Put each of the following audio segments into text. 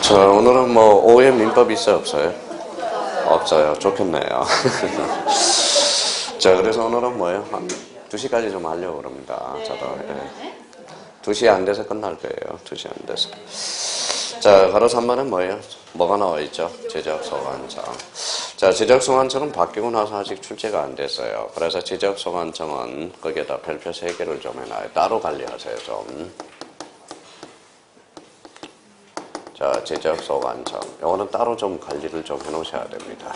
자, 오늘은 뭐 오후에 민법 있어요, 없어요? 없어요. 좋겠네요. 자, 그래서 오늘은 뭐예요? 2시까지 좀 하려고 그럽니다. 저도. 2시 안 돼서 끝날 거예요. 2시 안 돼서. 자, 가로 3번은 뭐예요? 뭐가 나와 있죠? 지적소관청. 자, 지적소관청은 바뀌고 나서 아직 출제가 안 됐어요. 그래서 지적소관청은 거기에다 별표 3개를 좀 해놔요. 따로 관리하세요, 좀. 자, 지적소관청. 이거는 따로 좀 관리를 좀 해놓으셔야 됩니다.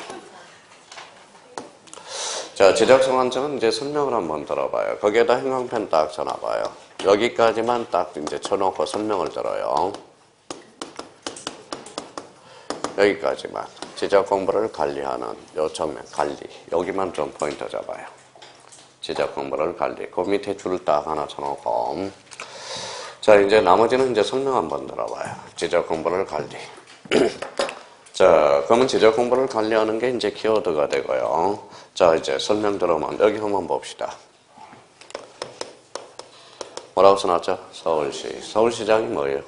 자, 지적소관청은 이제 설명을 한번 들어봐요. 거기에다 행광펜 딱 쳐놔봐요. 여기까지만 딱 이제 쳐놓고 설명을 들어요. 여기까지만. 지적공부를 관리하는 요청면 관리. 여기만 좀 포인트 잡아요. 지적공부를 관리. 그 밑에 줄 딱 하나 쳐놓고. 자, 이제 나머지는 이제 설명 한번 들어봐요. 지적공부를 관리. 자, 그러면 지적공부를 관리하는 게 이제 키워드가 되고요. 자, 이제 설명 들어보면 여기 한번 봅시다. 뭐라고 써놨죠? 서울시. 서울시장이 뭐예요?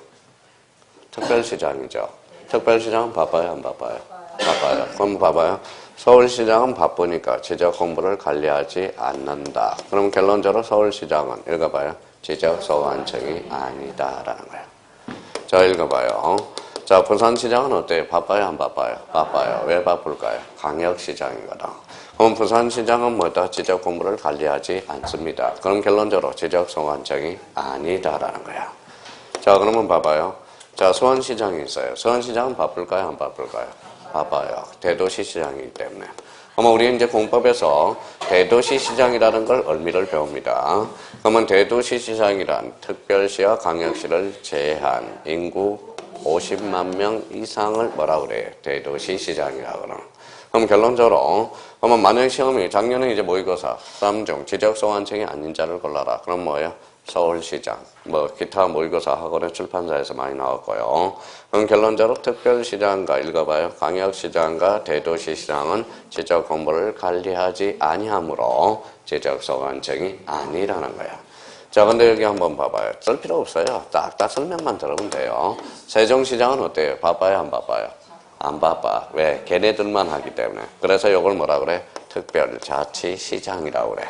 특별시장이죠. 특별시장은 바빠요, 안 바빠요? 바빠요. 그럼 봐봐요. 서울시장은 바쁘니까 지적공부를 관리하지 않는다. 그럼 결론적으로 서울시장은 읽어봐요. 지적소관청이 아니다라는 거예요. 자, 읽어봐요. 자, 부산시장은 어때요? 바빠요, 안 바빠요? 바빠요. 왜 바쁠까요? 광역시장이거든. 그럼 부산시장은 뭐다? 지적공부를 관리하지 않습니다. 그럼 결론적으로 지적소관청이 아니다라는 거야. 자, 그러면 봐봐요. 자, 수원시장이 있어요. 수원시장은 바쁠까요, 안 바쁠까요? 바빠요. 대도시시장이기 때문에. 그러면 우리 이제 공법에서 대도시시장이라는 걸 의미를 배웁니다. 그러면 대도시시장이란 특별시와 광역시를 제한 인구 50만 명 이상을 뭐라 그래요? 대도시시장이라고 그러는. 그럼 결론적으로, 그러면 만약 시험이 작년에 이제 모의고사, 3중 지적소관청이 아닌 자를 골라라. 그럼 뭐예요? 서울시장, 뭐 기타 모의고사 학원의 출판사에서 많이 나왔고요. 그럼 결론적으로 특별시장과 읽어봐요. 광역시장과 대도시시장은 지적공부를 관리하지 아니하므로 지적소관청이 아니라는 거야. 자, 근데 여기 한번 봐봐요. 쓸 필요 없어요. 딱딱 설명만 들으면 돼요. 세종시장은 어때요? 바빠요, 안 바빠요? 안 바빠. 왜? 걔네들만 하기 때문에. 그래서 이걸 뭐라 그래? 특별자치시장이라고 그래.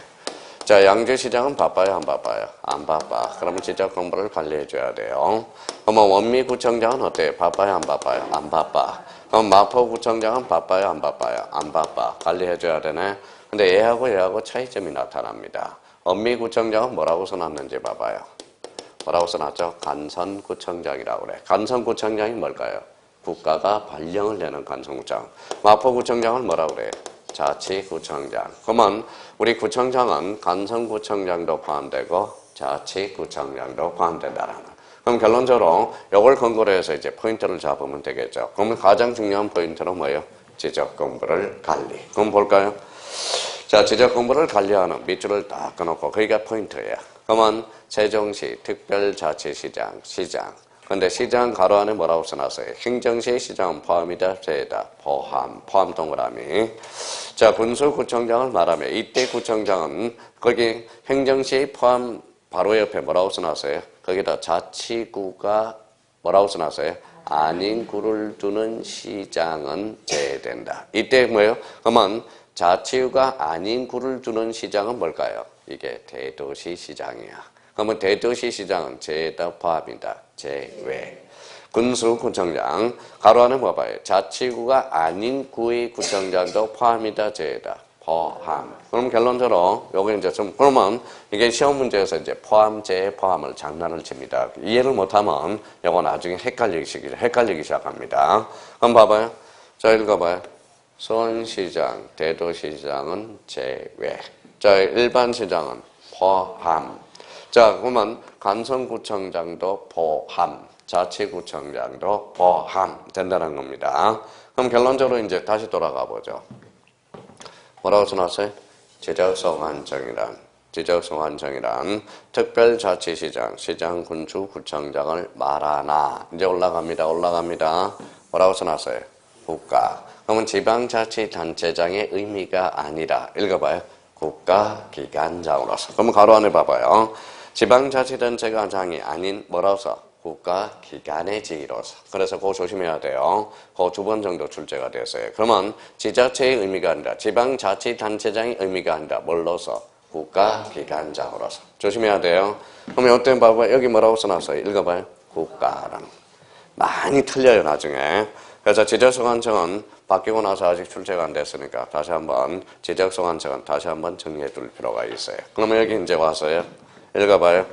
자, 양주시장은 바빠요, 안 바빠요? 안 바빠. 그러면 지적공부를 관리해줘야 돼요. 그러면 원미구청장은 어때요? 바빠요, 안 바빠요? 안 바빠. 그럼 마포구청장은 바빠요, 안 바빠요? 안 바빠. 관리해줘야 되네. 근데 얘하고 차이점이 나타납니다. 원미구청장은 뭐라고 써놨는지 봐봐요. 뭐라고 써놨죠? 간선구청장이라고 그래. 간선구청장이 뭘까요? 국가가 발령을 내는 간선구청. 마포구청장은 뭐라고 그래? 자치구청장. 그러면 우리 구청장은 간선구청장도 포함되고 자치구청장도 포함된다는 거. 그럼 결론적으로 이걸 근거로 해서 이제 포인트를 잡으면 되겠죠. 그러면 가장 중요한 포인트는 뭐예요? 지적공부를 관리. 그럼 볼까요? 자, 지적공부를 관리하는 밑줄을 딱 끊어놓고 거기가 포인트예요. 그러면 세종시 특별자치시장, 시장. 근데 시장 가로 안에 뭐라고 써놨어요? 행정시 시장은 포함이다, 제외다. 포함 동그라미. 자, 군수구청장을 말하면 이때 구청장은 거기 행정시 포함 바로 옆에 뭐라고 써놨어요? 거기다 자치구가 뭐라고 써놨어요? 아닌 구를 두는 시장은 제외된다. 이때 뭐예요? 그러면 자치구가 아닌 구를 두는 시장은 뭘까요? 이게 대도시시장이야. 그러면 대도시시장은 제외다, 포함이다, 제외. 군수구청장, 가로 안에 뭐 봐요? 자치구가 아닌 구의 구청장도 포함이다, 제외다, 포함. 그럼 결론적으로, 요게 이제 좀, 그러면 이게 시험 문제에서 이제 포함, 제외, 포함을 장난을 칩니다. 이해를 못하면 요거 나중에 헷갈리기 시작합니다. 그럼 봐봐요. 자, 읽어봐요. 수원시장, 대도시시장은 제외. 자, 일반시장은 포함. 자, 그러면 간선구청장도 포함, 자치구청장도 포함 된다는 겁니다. 그럼 결론적으로 이제 다시 돌아가 보죠. 뭐라고 써놨어요? 지적소관청이란 특별자치시장, 시장, 군수, 구청장을 말하나. 이제 올라갑니다. 뭐라고 써놨어요? 국가. 그러면 지방자치단체장의 의미가 아니라 읽어봐요. 국가기관장으로서. 그러면 가로 안에 봐봐요. 지방자치단체장이 아닌 뭐라고 써? 국가기관의 지위로서. 그래서 그거 조심해야 돼요. 그거 2번 정도 출제가 됐어요. 그러면 지자체의 의미가 아니라 지방자치단체장의 의미가 아니라 뭘로서? 국가기관장으로서. 조심해야 돼요. 그러면 어떤 봐봐. 여기 뭐라고 써놨어요? 읽어봐요. 국가라는. 많이 틀려요 나중에. 그래서 지적소관청은 바뀌고 나서 아직 출제가 안 됐으니까 다시 한번 지적소관청은 다시 한번 정리해 둘 필요가 있어요. 그러면 여기 이제 와서요. 읽어봐요.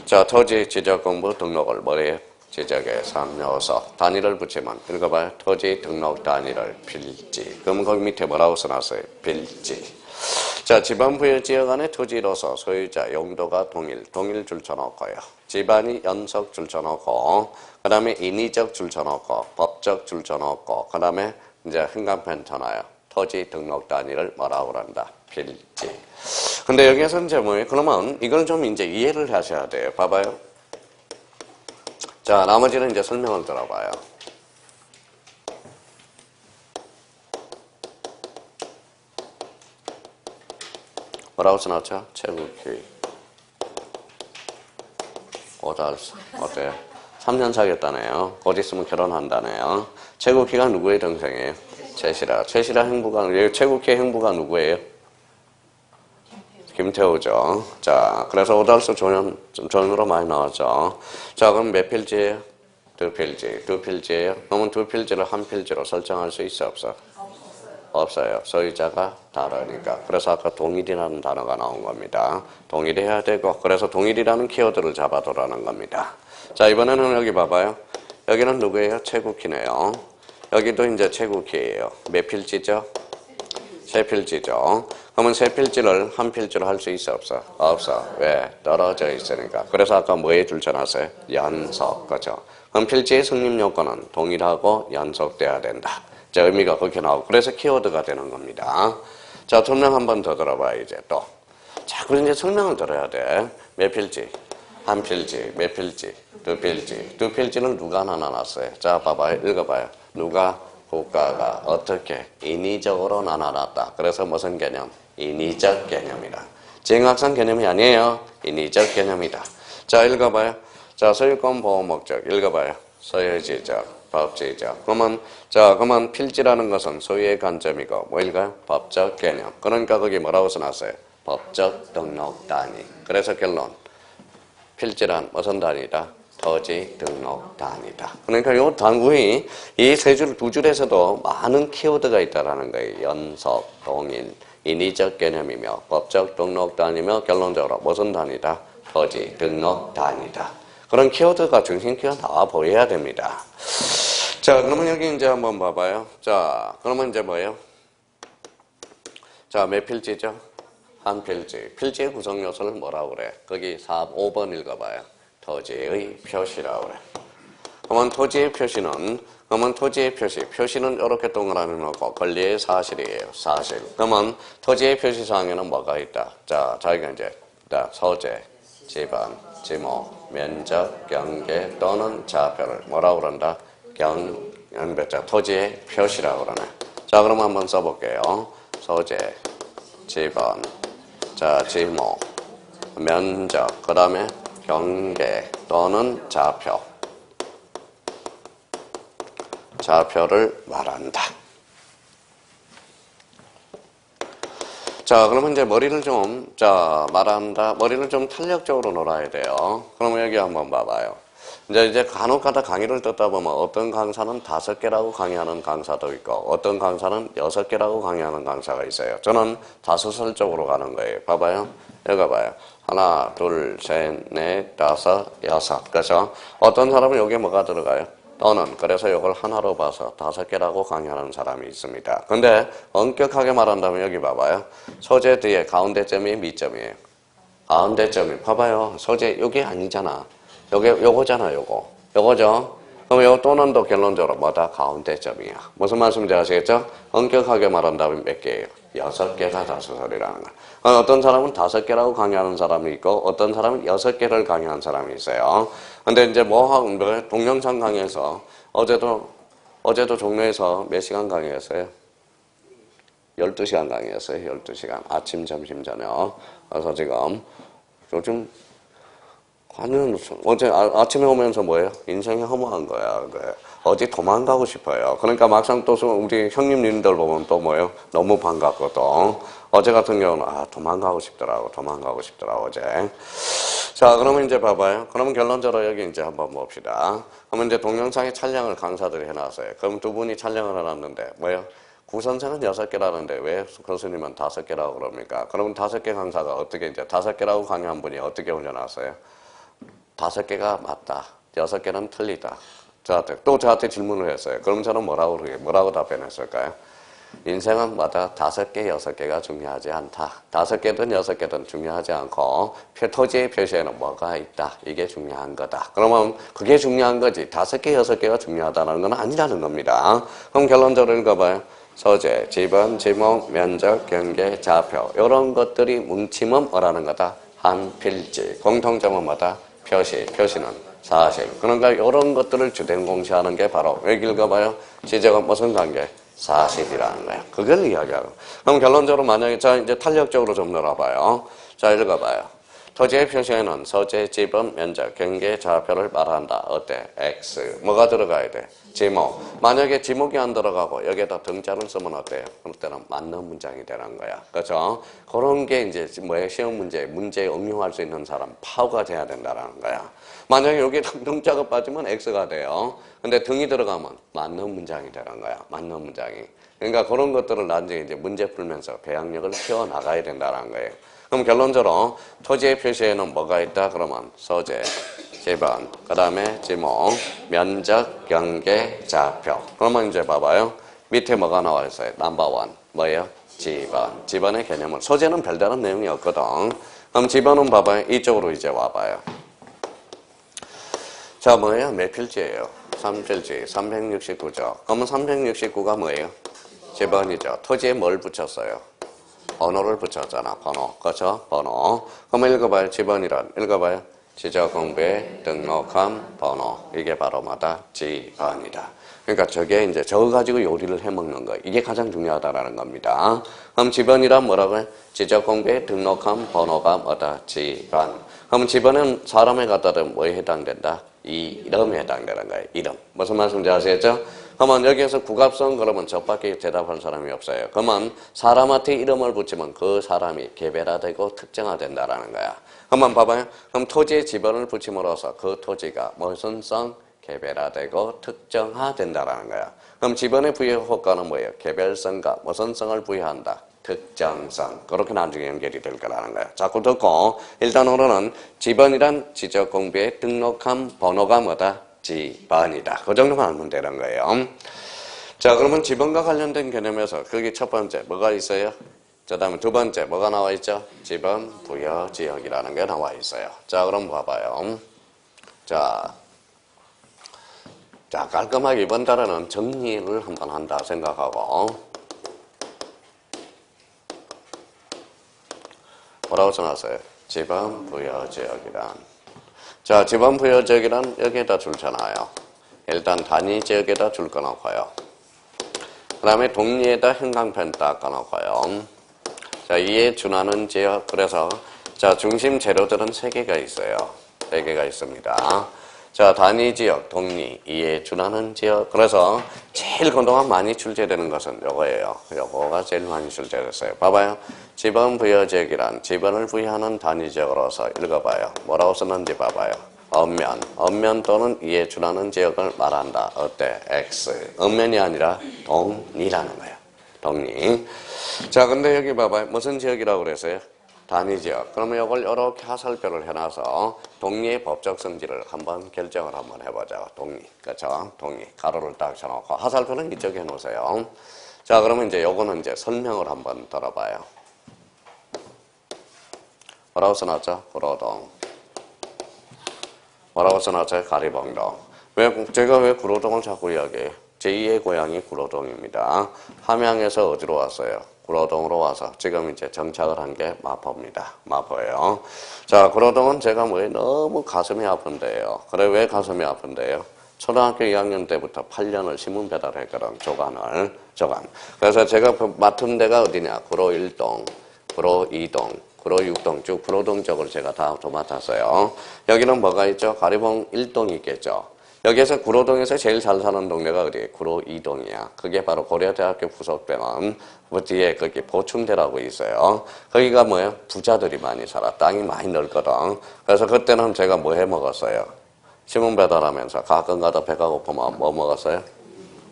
자, 토지 지적공부 등록을 뭐래요? 지적의 상요소 단위를 붙이면 읽어봐요. 토지 등록 단위를 필지. 그럼 거기 밑에 뭐라고 써놨어요? 필지. 자, 지방부의 지역 안의 토지로서 소유자 용도가 동일 줄쳐놓고요. 집안이 연속 줄쳐놓고, 그 다음에 인위적 줄쳐놓고, 법적 줄쳐놓고, 그 다음에 이제 흥간편 쳐놔요. 토지 등록 단위를 뭐라고 그런다? 필지. 근데 여기에서 이제 뭐예요? 그러면 이걸 좀 이제 이해를 하셔야 돼요. 봐봐요. 자, 나머지는 이제 설명을 들어봐요. 뭐라고 써놨죠? 최국희. 오달수. 어때요? 3년 사귀었다네요. 곧 있으면 결혼한다네요. 최국희가 누구의 동생이에요? 최시라. 최시라 행부가, 최국희의 행부가 누구예요? 김태우죠. 자, 그래서 오달수 조연으로 많이 나왔죠. 자, 그럼 몇 필지예요? 2필지. 2필지예요? 그러면 2필지를 1필지로 설정할 수 있어, 없어? 없어요. 소유자가 다르니까. 그래서 아까 동일이라는 단어가 나온 겁니다. 동일해야 되고, 그래서 동일이라는 키워드를 잡아두라는 겁니다. 자, 이번에는 여기 봐봐요. 여기는 누구예요? 최국희네요. 여기도 이제 최국희예요. 몇 필지죠? 3필지죠. 그러면 3필지를 1필지로 할 수 있어, 없어? 없어. 왜? 떨어져 있으니까. 그래서 아까 뭐에 줄쳐놨어요? 연속. 그죠? 그럼 필지의 성립 요건은 동일하고 연속돼야 된다. 자, 의미가 그렇게 나오고. 그래서 키워드가 되는 겁니다. 자, 설명 한 번 더 들어봐, 이제 또. 자, 그럼 이제 설명을 들어야 돼. 몇 필지? 1필지. 몇 필지? 2필지. 2필지는 누가 나눠놨어요? 자, 봐봐요. 읽어봐요. 누가? 국가가 어떻게? 인위적으로 나눠놨다. 그래서 무슨 개념? 인위적 개념이다. 지행학상 개념이 아니에요. 인위적 개념이다. 자, 읽어봐요. 자, 소유권 보호 목적. 읽어봐요. 소유지적, 법지적. 그러면 필지라는 것은 소유의 관점이고, 뭐일까요? 법적 개념. 그러니까 거기 뭐라고 써놨어요? 법적 등록 단위. 그래서 결론. 필지란 무슨 단위다? 토지 등록 단위다. 그러니까 요 단위, 이 3줄, 2줄에서도 많은 키워드가 있다라는 거예요. 연속, 동일, 인위적 개념이며, 법적 등록 단위며, 결론적으로 무슨 단위다? 토지 등록 단위다. 그런 키워드가 중심키가 나와 보여야 됩니다. 자, 그러면 여기 이제 한번 봐봐요. 자, 그러면 이제 뭐예요? 자, 몇 필지죠? 1필지. 필지의 구성 요소를 뭐라고 그래? 거기 5번 읽어봐요. 토지의 표시라고 그래. 그러면 토지의 표시. 표시는 이렇게 동그라미 놓고 권리의 사실이에요. 사실. 그러면 토지의 표시사항에는 뭐가 있다? 자, 자기가 이제 소재, 지번, 지목, 면적, 경계 또는 좌표를 뭐라고 그런다? 토지의 표시라고 그러네. 자, 그럼 한번 써볼게요. 소재, 지번, 자, 지목, 면적, 그 다음에 경계 또는 좌표. 좌표를 말한다. 자, 그러면 이제 머리를 좀 탄력적으로 놀아야 돼요. 그러면 여기 한번 봐봐요. 이제 간혹 가다 강의를 듣다 보면 어떤 강사는 5개라고 강의하는 강사도 있고 어떤 강사는 6개라고 강의하는 강사가 있어요. 저는 5설 쪽으로 가는 거예요. 봐봐요. 여기 봐요. 하나, 둘, 셋, 넷, 다섯, 여섯. 그래서 어떤 사람은 여기에 뭐가 들어가요? 또는. 그래서 이걸 하나로 봐서 5개라고 강의하는 사람이 있습니다. 근데 엄격하게 말한다면 여기 봐봐요. 소재 뒤에 가운데점이 몇 점이에요? 가운데점이. 봐봐요. 소재 여기 아니잖아. 요거잖아, 요거죠? 그럼 요 또는도 결론적으로 뭐다? 가운데점이야. 무슨 말씀인지 아시겠죠? 엄격하게 말한다면 몇 개예요? 6개가 다수설이라는 거. 어떤 사람은 5개라고 강의하는 사람이 있고, 어떤 사람은 6개를 강의하는 사람이 있어요. 근데 이제 동영상 강의에서, 어제도 종로에서 몇 시간 강의했어요? 12시간 강의했어요, 12시간. 아침, 점심, 저녁. 그래서 지금, 요즘 관은 어제 아침에 오면서 뭐예요? 인생이 허무한 거야. 어디 도망가고 싶어요. 그러니까 막상 또 우리 형님님들 보면 또 뭐예요? 너무 반갑거든. 어제 같은 경우는 도망가고 싶더라고 어제. 자, 그러면 이제 봐봐요. 그러면 결론적으로 여기 이제 한번 봅시다. 그러면 이제 동영상에 촬영을 강사들이 해놨어요. 그럼 두 분이 촬영을 해놨는데 뭐예요? 구선생은 6개라는데 왜 교수님은 5개라고 그럽니까? 그러면 5개 강사가 어떻게 이제 5개라고 강의한 분이 어떻게 올려놨어요? 5개가 맞다. 6개는 틀리다. 저한테 질문을 했어요. 그럼 저는 뭐라고 답변했을까요? 인생은 마다 5개, 6개가 중요하지 않다. 5개든 6개든 중요하지 않고 토지의 표시에는 뭐가 있다. 이게 중요한 거다. 그러면 그게 중요한 거지 5개, 6개가 중요하다는 건 아니라는 겁니다. 그럼 결론적으로 읽어봐요. 소재, 지번, 지목, 면적, 경계, 좌표 이런 것들이 뭉치면 뭐라는 거다? 한 필지. 공통점은 뭐다? 표시는 사실. 그러니까 이런 것들을 주된 공시하는 게 바로 여기 읽어봐요. 지적은 무슨 관계? 사실이라는 거예요. 그걸 이야기하고. 그럼 결론적으로 만약에 자 이제 탄력적으로 좀 놀아봐요. 자 읽어봐요. 토지의 표시에는 소재, 지번, 면적, 경계, 좌표를 말한다. 어때? X. 뭐가 들어가야 돼? 지목. 만약에 지목이 안 들어가고 여기에다 등자를 쓰면 어때요? 그럴 때는 맞는 문장이 되는 거야. 그렇죠? 그런 게 이제 뭐예요? 시험 문제에 응용할 수 있는 사람 파워가 돼야 된다는 거야. 만약에 여기에 등자가 빠지면 X가 돼요. 근데 등이 들어가면 맞는 문장이 되는 거야. 맞는 문장이. 그러니까 그런 것들을 나중에 이제 문제 풀면서 배양력을 키워나가야 된다는 거예요. 그럼 결론적으로 토지의 표시에는 뭐가 있다? 그러면 소재, 지번, 그 다음에 지목, 면적, 경계, 좌표. 그러면 이제 봐봐요. 밑에 뭐가 나와 있어요? 넘버 1. 뭐예요? 지번. 지번의 개념은 소재는 별다른 내용이 없거든. 그럼 지번은 봐봐요. 이쪽으로 이제 와봐요. 자, 뭐예요? 몇 필지예요? 3필지, 369죠. 그러면 369가 뭐예요? 지번이죠. 토지에 뭘 붙였어요? 번호를 붙였잖아. 번호. 그렇죠? 번호. 그럼 읽어봐요. 지번이란. 읽어봐요. 지적공부에 등록한 번호. 이게 바로 뭐다? 지번이다. 그러니까 저게 이제 저거 가지고 요리를 해먹는 거. 이게 가장 중요하다라는 겁니다. 그럼 지번이란 뭐라고요? 지적공부에 등록한 번호가 뭐다? 지번. 그럼 지번은 사람에 갖다 대면 뭐에 해당된다? 이름에 해당되는 거예요. 이름. 무슨 말씀인지 아시겠죠? 그러면 여기에서 국합성 그러면 저밖에 대답할 사람이 없어요. 그러면 사람한테 이름을 붙이면 그 사람이 개별화되고 특정화된다라는 거야. 그러면 봐봐요. 그럼 토지의 지번을 붙임으로써 그 토지가 무슨 성? 개별화되고 특정화된다라는 거야. 그럼 지번의 부여 효과는 뭐예요? 개별성과 무슨 성을 부여한다? 특정성. 그렇게 나중에 연결이 될 거라는 거야. 자꾸 듣고 일단 오늘은 지번이란 지적공부에 등록한 번호가 뭐다? 지번이다. 그 정도만 알면 되는 거예요. 자, 그러면 지번과 관련된 개념에서 거기 첫 번째 뭐가 있어요? 그 다음에 두 번째 뭐가 나와 있죠? 지번 부여 지역이라는 게 나와 있어요. 자, 그럼 봐봐요. 자, 깔끔하게 이번 달에는 정리를 한번 한다 생각하고 뭐라고 써놨어요? 지번 부여 지역이란. 자, 지번 부여 지역이란 여기에다 줄잖아요. 일단 단위 지역에다 줄 거놓고요. 그 다음에 동리에다 형광펜 딱 꺼놓고요. 자, 이에 준하는 지역. 그래서 자, 중심 재료들은 3개가 있어요. 3개가 있습니다. 자, 단위 지역, 동리, 이에 준하는 지역. 그래서 제일 그동안 많이 출제되는 것은 요거예요. 요거가 제일 많이 출제됐어요. 봐봐요. 지번 부여 지역이란 지번을 부여하는 단위 지역으로서 읽어봐요. 뭐라고 썼는지 봐봐요. 엄면 또는 이에 준하는 지역을 말한다. 어때? X. 엄면이 아니라 동리라는 거예요. 동리. 자, 근데 여기 봐봐요. 무슨 지역이라고 그랬어요? 단위 지역. 그러면 이걸 이렇게 하살표를 해놔서 동리의 법적 성질을 한번 결정을 한번 해보자. 동리. 그렇죠? 동리. 가로를 딱 쳐놓고 하살표는 이쪽에 해놓으세요. 자, 그러면 이제 요거는 이제 설명을 한번 들어봐요. 뭐라고 써놨죠? 구로동. 뭐라고 써놨어요? 가리봉동. 제가 왜 구로동을 자꾸 이야기해요? 제2의 고향이 구로동입니다. 함양에서 어디로 왔어요? 구로동으로 와서 지금 이제 정착을 한 게 마포입니다. 마포예요. 자, 구로동은 제가 너무 가슴이 아픈데요. 그래, 왜 가슴이 아픈데요? 초등학교 2학년 때부터 8년을 신문 배달했거든. 조간. 그래서 제가 맡은 데가 어디냐? 구로 1동, 구로 2동, 구로 6동 쭉 구로동 쪽을 제가 다 도맡았어요. 여기는 뭐가 있죠? 가리봉 1동이 있겠죠. 여기에서 구로동에서 제일 잘 사는 동네가 어디예요? 구로 2동이야. 그게 바로 고려대학교 부속되는 그 뒤에 거기 보충대라고 있어요. 거기가 뭐예요? 부자들이 많이 살아. 땅이 많이 넓거든. 그래서 그때는 제가 뭐 해 먹었어요? 신문 배달하면서 가끔가다 배가 고프면 뭐 먹었어요?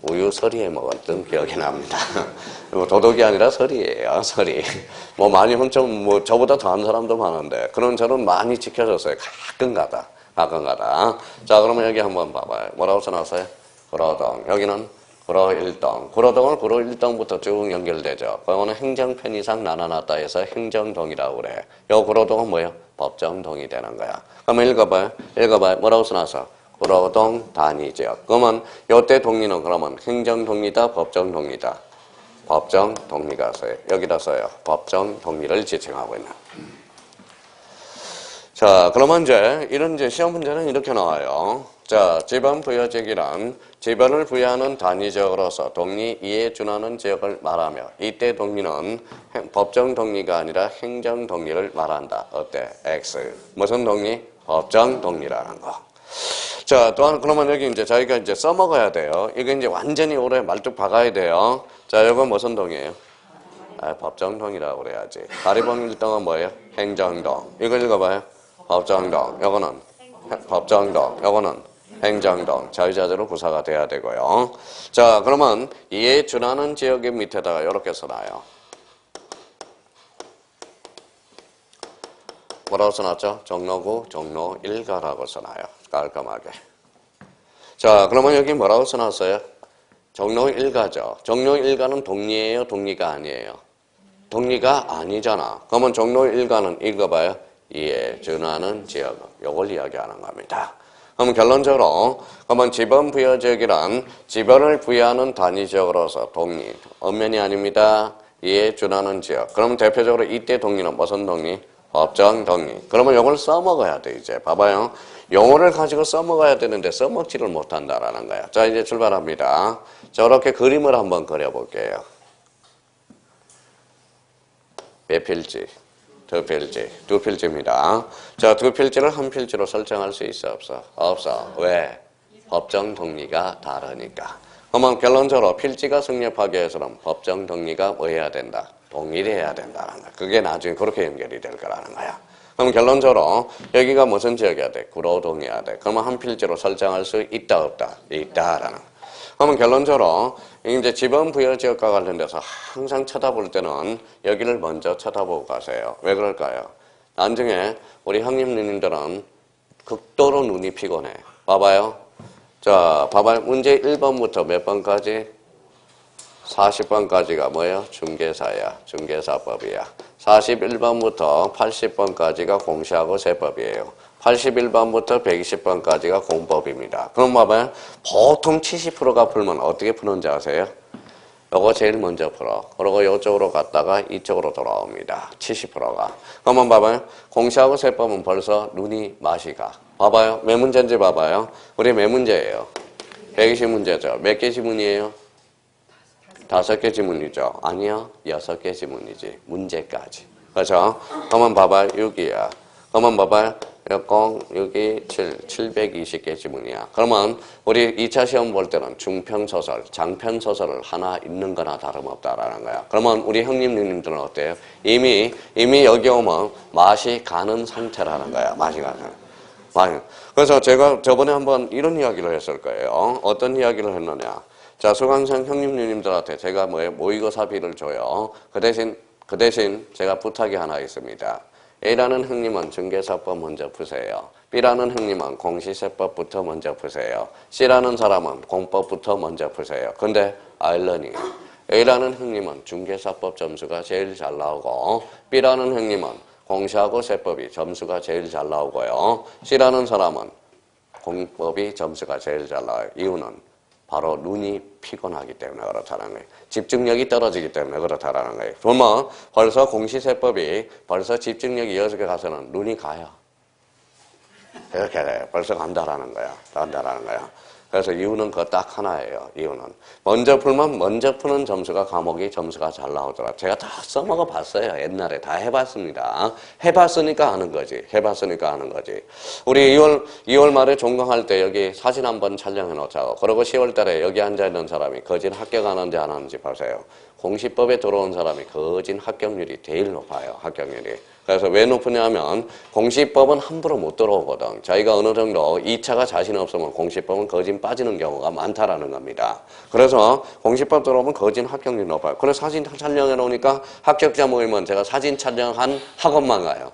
우유 서리에 먹었던 기억이 납니다. 뭐 도덕이 아니라 서리예요, 서리. 뭐 많이 엄청 뭐 저보다 더한 사람도 많은데 그런 저는 많이 지켜줬어요. 가끔가다. 자, 그러면 여기 한번 봐봐요. 뭐라고 써놨어요? 구로동. 여기는 구로 1동. 구로동은 구로 1동부터 쭉 연결되죠. 그거는 행정 편의상 나눠놨다 해서 행정동이라고 그래. 요 구로동은 뭐예요? 법정동이 되는 거야. 그러면 읽어봐요. 뭐라고 써놨어? 구로동 단위지역. 그러면 요때 동리는 그러면 행정동리다, 법정동리다. 법정동리가 써요. 여기다 써요. 법정동리를 지칭하고 있는. 자, 그러면 이런 시험 문제는 이렇게 나와요. 자, 지번 부여지기란 지번을 부여하는 단위지역으로서 동리 2에 준하는 지역을 말하며 이때 동리는 법정 동리가 아니라 행정 동리를 말한다. 어때? X. 무슨 동리? 법정 동리라는 거. 자, 또한 그러면 여기 이제 저희가 이제 써먹어야 돼요. 이거 이제 완전히 오래 말뚝 박아야 돼요. 자, 이건 무슨 동이에요? 법정동이라고 그래야지. 가리봉 1동은 뭐예요? 행정동. 이거 읽어봐요. 법정동. 요거는 법정동. 요거는 행정동. 자유자재로 구사가 돼야 되고요. 자, 그러면 이에 준하는 지역의 밑에다가 이렇게 써놔요. 뭐라고 써놨죠? 종로구, 종로 1가라고 써놔요. 깔끔하게. 자, 그러면 여기 뭐라고 써놨어요? 종로 1가죠. 종로 1가는 동리예요? 동리가 아니에요? 동리가 아니잖아. 그러면 종로 1가는 읽어봐요. 이에 준하는 지역. 요걸 이야기하는 겁니다. 그럼 결론적으로 그러면 지번 부여지역이란 지번을 부여하는 단위지역으로서 동리. 엄면이 아닙니다. 이에 준하는 지역. 그럼 대표적으로 이때 동리는 무슨 동리? 법정 동리. 그러면 요걸 써먹어야 돼, 이제. 봐봐요. 용어를 가지고 써먹어야 되는데 써먹지를 못한다라는 거야. 자, 이제 출발합니다. 저렇게 그림을 한번 그려볼게요. 몇 필지? 두 필지. 두 필지입니다. 자, 두 필지를 한 필지로 설정할 수 있어, 없어? 없어. 왜? 법정 동리가 다르니까. 그러면 결론적으로 필지가 성립하기 위해서는 법정 동리가 뭐 해야 된다? 동일해야 된다는 거야. 그게 나중에 그렇게 연결이 될 거라는 거야. 그럼 결론적으로 여기가 무슨 지역이어야 돼? 구로동이어야 돼. 그러면 한 필지로 설정할 수 있다, 없다? 있다라는 거야. 그러면 결론적으로 이제 지번 부여 지역과 관련돼서 항상 쳐다볼 때는 여기를 먼저 쳐다보고 가세요. 왜 그럴까요? 나중에 우리 형님 누님들은 극도로 눈이 피곤해. 봐봐요. 자, 봐봐요. 문제 1번부터 몇 번까지? 40번까지가 뭐예요? 중개사야. 중개사법이야. 41번부터 80번까지가 공시하고 세법이에요. 81번부터 120번까지가 공법입니다. 그럼 봐봐요. 보통 70%가 풀면 어떻게 푸는지 아세요? 요거 제일 먼저 풀어. 그리고 이쪽으로 갔다가 이쪽으로 돌아옵니다. 70%가. 그러면 봐봐요. 공시하고 세법은 벌써 눈이 맛이 가. 봐봐요. 몇 문제인지 봐봐요. 우리 몇 문제예요? 120문제죠. 몇 개 지문이에요? 5개 지문이죠. 아니요. 6개 지문이지. 문제까지. 그렇죠? 그러면 봐봐요. 6이야. 그러면 봐봐요. 6이 720개 지문이야. 그러면 우리 2차 시험 볼 때는 중평소설, 장편소설을 하나 읽는 거나 다름없다라는 거야. 그러면 우리 형님, 누님들은 어때요? 이미 여기 오면 맛이 가는 상태라는 거야. 맛이 가는 상태. 그래서 제가 저번에 한번 이런 이야기를 했을 거예요. 어떤 이야기를 했느냐. 자, 수강생 형님, 누님들한테 제가 모의고사비를 줘요. 그 대신 제가 부탁이 하나 있습니다. A라는 형님은 중개사법 먼저 푸세요. B라는 형님은 공시세법부터 먼저 푸세요. C라는 사람은 공법부터 먼저 푸세요. 근데 아일러니 A라는 형님은 중개사법 점수가 제일 잘 나오고 B라는 형님은 공시하고 세법이 점수가 제일 잘 나오고요. C라는 사람은 공법이 점수가 제일 잘 나와요. 이유는 바로 눈이 피곤하기 때문에 그렇다는 거예요. 집중력이 떨어지기 때문에 그렇다는 거예요. 그러면 벌써 공시세법이 벌써 집중력이 6개 가서는 눈이 가요. 이렇게 돼요. 벌써 간다라는 거야. 간다라는 거야. 그래서 이유는 그 딱 하나예요. 이유는 먼저 풀면 먼저 푸는 점수가 과목이 점수가 잘 나오더라. 제가 다 써먹어 봤어요. 옛날에 다 해봤습니다. 해봤으니까 아는 거지. 해봤으니까 아는 거지. 우리 2월 말에 종강할 때 여기 사진 한번 촬영해 놓자고. 그리고 10월 달에 여기 앉아 있는 사람이 거진 합격하는지 안 하는지 보세요. 공시법에 들어온 사람이 거진 합격률이 제일 높아요. 합격률이. 그래서 왜 높으냐면 공시법은 함부로 못 들어오거든. 자기가 어느 정도 2차가 자신 없으면 공시법은 거진 빠지는 경우가 많다라는 겁니다. 그래서 공시법 들어오면 거진 합격률이 높아요. 그래서 사진 촬영해 놓으니까 합격자 모이면 제가 사진 촬영한 학원만 가요.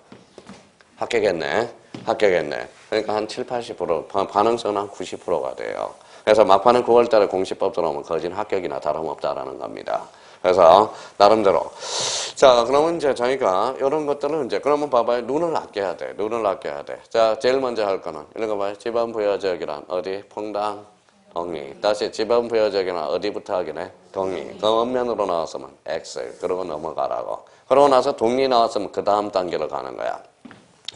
합격했네. 합격했네. 그러니까 한 7, 80% 반응성은 한 90%가 돼요. 그래서 막판에 9월 달에 공시법 들어오면 거진 합격이나 다름없다라는 겁니다. 그래서 나름대로 자 그러면 이제 저희가 이런 것들은 이제 그러면 봐봐요. 눈을 아껴야 돼. 눈을 아껴야 돼. 자 제일 먼저 할 거는 읽어봐요. 지방 부여지역이란 어디? 퐁당 동리. 다시 지방 부여지역이란 어디부터 하기네? 동리. 그 엄면으로 나왔으면 X. 그러고 넘어가라고. 그러고 나서 동리 나왔으면 그 다음 단계로 가는 거야.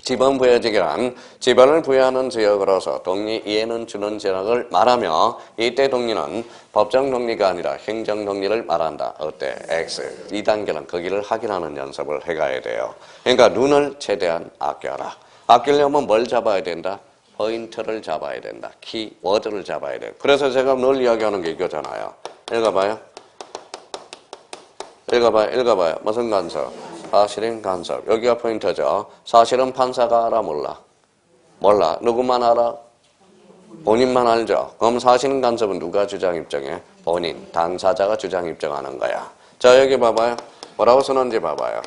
지방 부여지역이란 지방을 부여하는 지역으로서 동리 이해는 주는 지역을 말하며 이때 동리는 법정 동리가 아니라 행정 동리를 말한다. 어때? X. 이 단계는 거기를 확인하는 연습을 해가야 돼요. 그러니까 눈을 최대한 아껴라. 아끼려면 뭘 잡아야 된다? 포인트를 잡아야 된다. 키워드를 잡아야 돼. 그래서 제가 늘 이야기하는 게 이거잖아요. 읽어봐요. 읽어봐요. 읽어봐요. 무슨 간섭? 사실인 간섭. 여기가 포인트죠. 사실은 판사가 알아 몰라? 몰라. 누구만 알아? 본인만 알죠. 그럼 사실인 간섭은 누가 주장 입증해? 본인, 당사자가 주장 입증하는 거야. 자 여기 봐봐요. 뭐라고 쓰는지 봐봐요.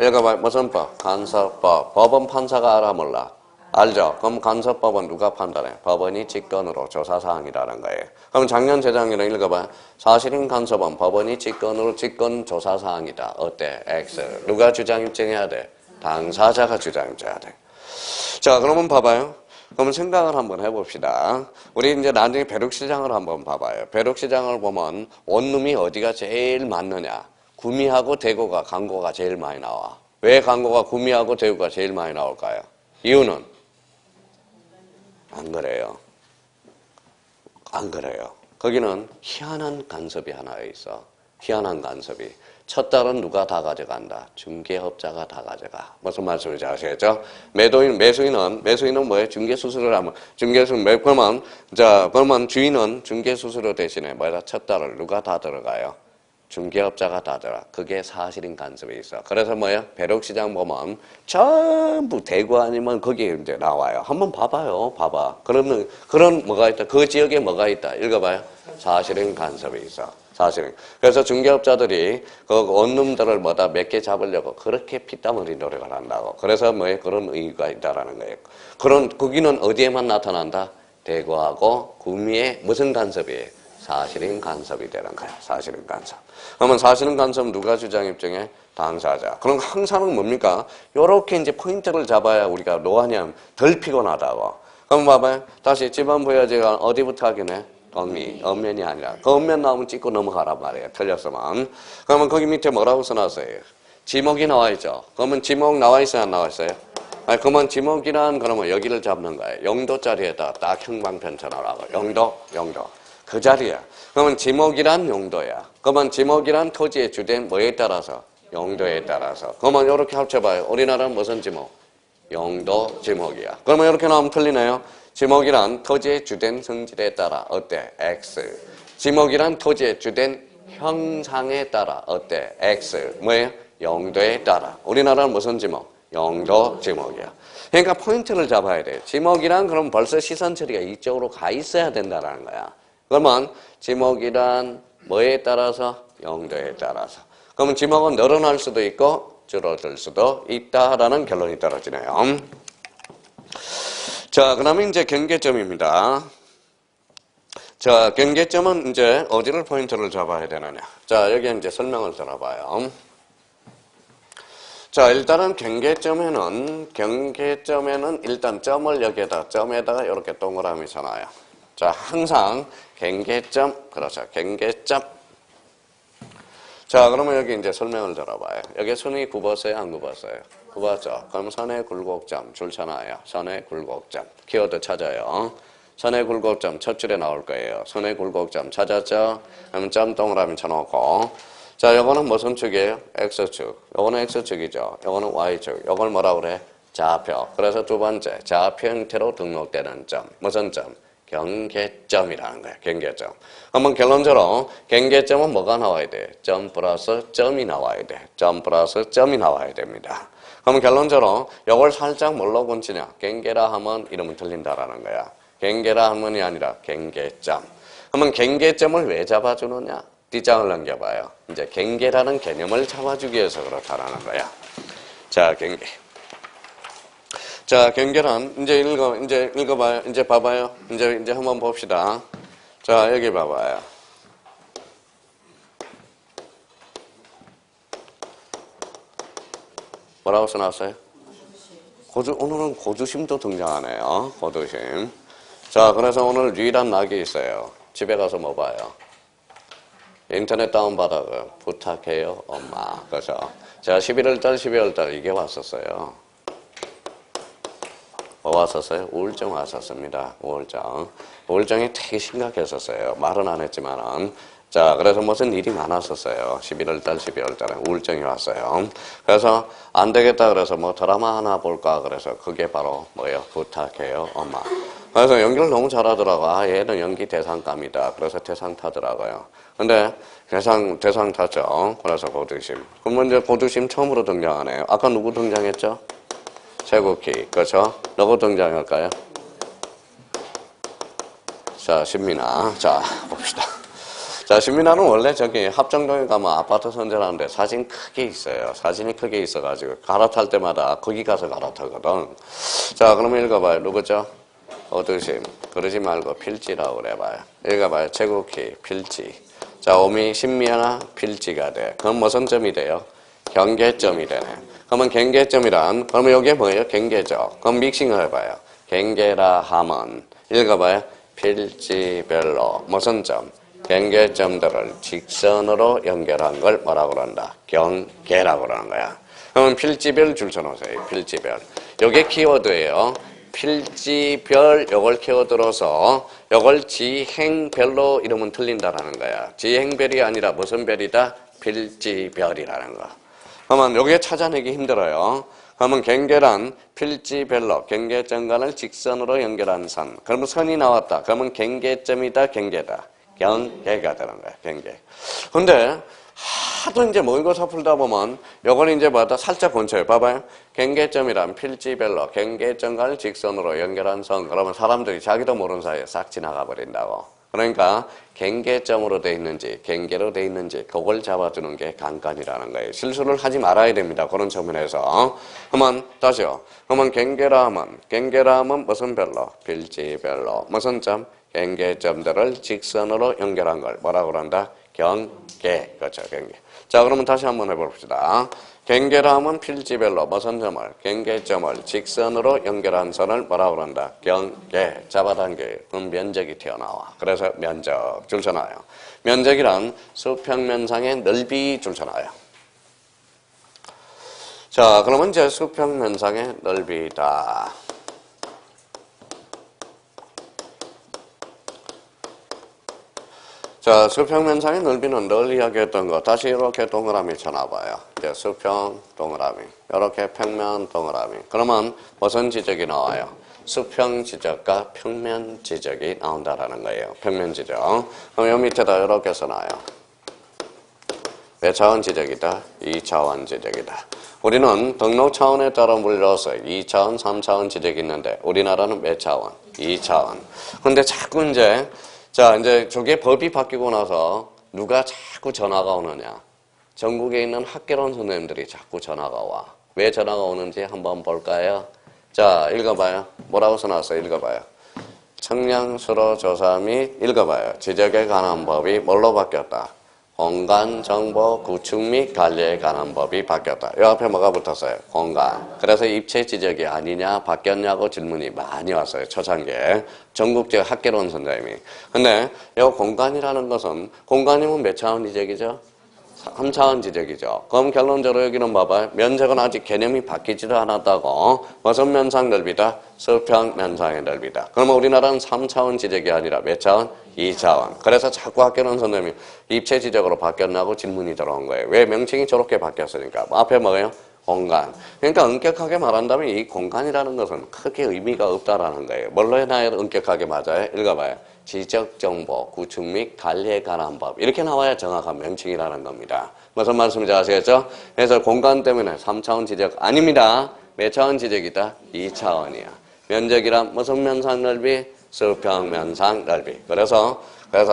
읽어봐요. 무슨 법? 간섭법. 법은 판사가 알아 몰라? 알죠? 그럼 간섭법은 누가 판단해? 법원이 직권으로 조사사항이라는 거예요. 그럼 작년, 재작년에 읽어봐. 사실인 간섭은 법원이 직권으로 직권 조사사항이다. 어때? X. 누가 주장 입증해야 돼? 당사자가 주장 입증해야 돼. 자, 그러면 봐봐요. 그러면 생각을 한번 해봅시다. 우리 이제 나중에 벼룩시장을 한번 봐봐요. 벼룩시장을 보면 원룸이 어디가 제일 많느냐? 구미하고 대구가 광고가 제일 많이 나와. 왜 광고가 구미하고 대구가 제일 많이 나올까요? 이유는? 안 그래요. 안 그래요. 거기는 희한한 간섭이 하나 있어. 희한한 간섭이. 첫 달은 누가 다 가져간다? 중개업자가 다 가져가. 무슨 말씀인지 아시겠죠? 매수인은 뭐예요? 중개수수료를 하면, 그러면 주인은 중개수수료 대신에 뭐야? 첫 달을 누가 다 들어가요? 중개업자가 다 들어. 그게 사실인 간섭이 있어. 그래서 뭐야? 벼룩시장 보면 전부 대구 아니면 거기에 이제 나와요. 한번 봐봐요. 봐봐. 그런 뭐가 있다. 그 지역에 뭐가 있다. 읽어봐요. 사실인 간섭이 있어. 사실은. 그래서 중개업자들이 그 원룸들을 뭐다 몇 개 잡으려고 그렇게 피땀 흘린 노력을 한다고. 그래서 뭐에 그런 의의가 있다라는 거예요. 거기는 어디에만 나타난다? 대구하고 구미에 무슨 간섭이에요? 사실인 간섭이 되는 거야. 사실인 간섭. 그러면 사실인 간섭 누가 주장 입증해? 당사자. 그럼 항상은 뭡니까? 요렇게 이제 포인트를 잡아야 우리가 노하냐면 덜 피곤하다고. 그럼 봐봐요. 다시 지방 부여지가 어디부터 하긴 해? 동리, 엄면이 아니라. 그 엄면 나오면 찍고 넘어가란 말이에요. 틀렸으면. 그러면 거기 밑에 뭐라고 써놨어요? 지목이 나와 있죠. 그러면 지목 나와 있어요? 안 나와 있어요? 아니, 그러면 지목이란 그러면 여기를 잡는 거예요. 영도짜리에다 딱 형방편천하라고. 영도. 그 자리야. 그러면 지목이란 용도야. 그러면 지목이란 토지의 주된 뭐에 따라서? 용도에 따라서. 그러면 이렇게 합쳐봐요. 우리나라는 무슨 지목? 용도 지목이야. 그러면 이렇게 나오면 틀리네요. 지목이란 토지의 주된 성질에 따라 어때? X. 지목이란 토지의 주된 형상에 따라 어때? X. 뭐예요? 용도에 따라. 우리나라는 무슨 지목? 용도 지목이야. 그러니까 포인트를 잡아야 돼요. 지목이란 그럼 벌써 시선 처리가 이쪽으로 가 있어야 된다는 거야. 그러면 지목이란 뭐에 따라서? 용도에 따라서. 그러면 지목은 늘어날 수도 있고 줄어들 수도 있다라는 결론이 떨어지네요. 자, 그러면 이제 경계점입니다. 자, 경계점은 이제 어디를 포인트를 잡아야 되느냐. 자, 여기 이제 설명을 들어봐요. 자, 일단은 경계점에는 일단 점에다가 이렇게 동그라미 쳐놔요. 자, 항상 경계점, 그렇죠. 경계점. 자, 그러면 여기 이제 설명을 들어봐요. 여기 선이 굽었어요? 안 굽었어요? 굽었죠. 그럼 선의 굴곡점 줄 쳐놔요. 선의 굴곡점. 키워드 찾아요. 선의 굴곡점 첫 줄에 나올 거예요. 선의 굴곡점 찾았죠? 그러면 점 동그라미 쳐놓고 자, 요거는 무슨 축이에요? X축. 요거는 X축이죠. 요거는 Y축. 요걸 뭐라고 그래? 좌표. 그래서 두 번째, 좌표 형태로 등록되는 점. 무슨 점? 경계점이라는 거야. 경계점. 한번 결론적으로 경계점은 뭐가 나와야 돼? 점 플러스 점이 나와야 돼. 점 플러스 점이 나와야 됩니다. 그러면 결론적으로 이걸 살짝 뭘로 건치냐? 경계라 하면 이름은 틀린다라는 거야. 경계라 하면이 아니라 경계점. 그러면 경계점을 왜 잡아주느냐? 뒷장을 넘겨봐요. 이제 경계라는 개념을 잡아주기 위해서 그렇다라는 거야. 자, 경계. 자, 경계란 이제 읽어봐요. 이제 봐봐요. 이제 한번 봅시다. 자, 여기 봐봐요. 뭐라고 써놨어요? 오늘은 고주심도 등장하네요. 고주심. 자, 그래서 오늘 유일한 낙이 있어요. 집에 가서 뭐 봐요? 인터넷 다운받아서 부탁해요, 엄마. 그죠? 제가 11월달, 12월달 이게 왔었어요. 뭐 왔었어요? 우울증 왔었습니다. 우울증. 우울증이 되게 심각했었어요. 말은 안 했지만은. 자, 그래서 무슨 일이 많았었어요. 11월달, 12월달에 우울증이 왔어요. 그래서 안 되겠다 그래서 뭐 드라마 하나 볼까 그래서 그게 바로 뭐예요? 부탁해요, 엄마. 그래서 연기를 너무 잘하더라고. 아, 얘는 연기 대상감이다. 그래서 대상 타더라고요. 근데 대상 탔죠. 그래서 고두심. 그러면 이제 고두심 처음으로 등장하네요. 아까 누구 등장했죠? 최국희. 그렇죠? 누구 등장할까요? 자, 신민아. 자, 봅시다. 자, 신민아는 원래 저기 합정동에 가면 아파트 선전하는데 사진 크게 있어요. 사진이 크게 있어가지고 갈아탈 때마다 거기 가서 갈아타거든. 자, 그러면 읽어봐요. 누구죠? 어두심. 그러지 말고 필지라고 그래봐요. 읽어봐요. 최국희. 필지. 자, 오미 신민아 필지가 돼. 그럼 무슨 점이 돼요? 경계점이 되네. 그러면 경계점이란, 그러면 이게 뭐예요? 경계죠. 그럼 믹싱을 해봐요. 경계라 하면, 읽어봐요. 필지별로 무슨 점? 경계점들을 직선으로 연결한 걸 뭐라고 그런다? 경계라고 그러는 거야. 그러면 필지별 줄 쳐놓으세요. 필지별. 요게 키워드예요. 필지별 요걸 키워드로서 요걸 지행별로 이러면 틀린다라는 거야. 지행별이 아니라 무슨 별이다? 필지별이라는 거. 그러면 요게 찾아내기 힘들어요. 그러면 경계란 필지별로 경계점간을 직선으로 연결한 선. 그러면 선이 나왔다. 그러면 경계점이다, 경계다. 경계가 되는 거야, 경계. 근데 하도 이제 모의고사 풀다 보면 요걸 이제 뭐다 살짝 건쳐요. 봐봐요. 경계점이란 필지별로 경계점간을 직선으로 연결한 선. 그러면 사람들이 자기도 모르는 사이에 싹 지나가 버린다고. 그러니까 경계점으로 돼 있는지 경계로 돼 있는지 그걸 잡아주는 게 간간이라는 거예요. 실수를 하지 말아야 됩니다. 그런 측면에서. 그러면 다시요. 그러면 경계라 하면 무슨 별로? 필지별로. 무슨 점? 경계점들을 직선으로 연결한 걸 뭐라고 그런다? 경계. 그렇죠. 경계. 자, 그러면 다시 한번 해봅시다. 경계라 하면 필지별로 무슨 점을? 경계점을 직선으로 연결한 선을 뭐라고 그런다? 경계. 잡아당겨. 그럼 면적이 튀어나와. 그래서 면적 줄 서놔요. 면적이란 수평면상의 넓이 줄 서놔요. 자, 그러면 이제 수평면상의 넓이다. 자, 수평면상의 넓이는 늘 이야기했던 거 다시 이렇게 동그라미 쳐놔봐요. 이제 수평 동그라미, 이렇게 평면 동그라미. 그러면 무슨 지적이 나와요? 수평 지적과 평면 지적이 나온다라는 거예요. 평면 지적. 그럼 요 밑에다 이렇게 써놔요. 몇 차원 지적이다? 2차원 지적이다. 우리는 등록 차원에 따라 물려서 2차원, 3차원 지적이 있는데 우리나라는 몇 차원? 2차원. 근데 자꾸 이제 저게 법이 바뀌고 나서 누가 자꾸 전화가 오느냐. 전국에 있는 학개론 선생님들이 자꾸 전화가 와. 왜 전화가 오는지 한번 볼까요? 자, 읽어봐요. 뭐라고 써놨어요? 읽어봐요. 청량수로 조사 및 읽어봐요. 지적에 관한 법이 뭘로 바뀌었다? 공간정보 구축 및 관리에 관한 법이 바뀌었다. 이 앞에 뭐가 붙었어요? 공간. 그래서 입체 지적이 아니냐 바뀌었냐고 질문이 많이 왔어요. 초창기에. 전국적 학개론 선생님이. 근데 이 공간이라는 것은 공간이면 몇 차원 지적이죠? 3차원 지적이죠. 그럼 결론적으로 여기는 봐봐요. 면적은 아직 개념이 바뀌지도 않았다고. 무슨 면상 넓이다? 수평 면상의 넓이다. 그러면 우리나라는 3차원 지적이 아니라 몇 차원? 2차원. 그래서 자꾸 학교는 선생님이 입체 지적으로 바뀌었나고 질문이 들어온 거예요. 왜 명칭이 저렇게 바뀌었으니까. 앞에 뭐예요? 공간. 그러니까 엄격하게 말한다면 이 공간이라는 것은 크게 의미가 없다라는 거예요. 뭘로 해놔야 엄격하게 맞아요? 읽어봐요. 지적정보, 구축 및 관리에 관한 법. 이렇게 나와야 정확한 명칭이라는 겁니다. 무슨 말씀인지 아시겠죠? 그래서 공간 때문에 3차원 지적 아닙니다. 몇 차원 지적이다? 2차원이야. 면적이란 무슨 면상 넓이? 수평 면상 넓이. 그래서